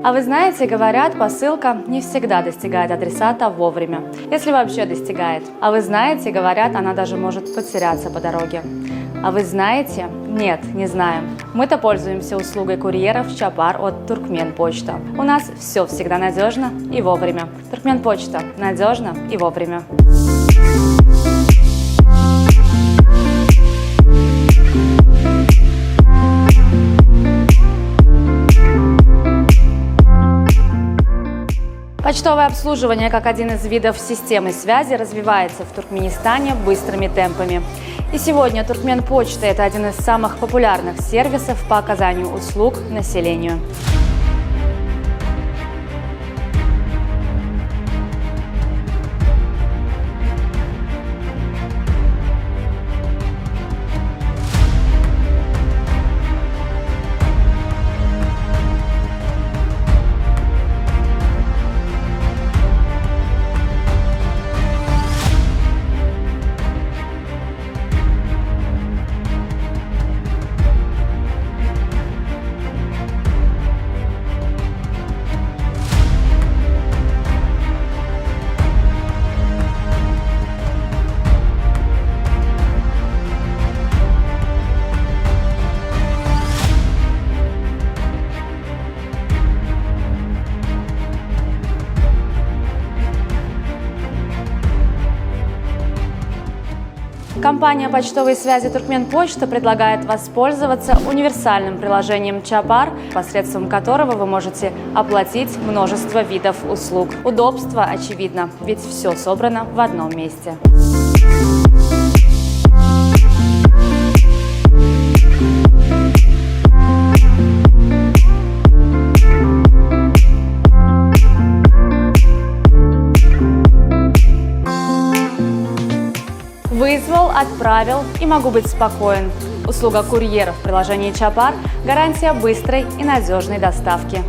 А вы знаете, говорят, посылка не всегда достигает адресата вовремя, если вообще достигает. А вы знаете, говорят, она даже может потеряться по дороге. А вы знаете? Нет, не знаем. Мы-то пользуемся услугой курьеров Чапар от Туркменпочта. У нас все всегда надежно и вовремя. Туркменпочта. Надежно и вовремя. Почтовое обслуживание, как один из видов системы связи, развивается в Туркменистане быстрыми темпами. И сегодня Туркменпочта – это один из самых популярных сервисов по оказанию услуг населению. Компания почтовой связи Туркменпочта предлагает воспользоваться универсальным приложением Чапар, посредством которого вы можете оплатить множество видов услуг. Удобство очевидно, ведь все собрано в одном месте. Вызвал, отправил и могу быть спокоен. Услуга курьера в приложении Чапар – гарантия быстрой и надежной доставки.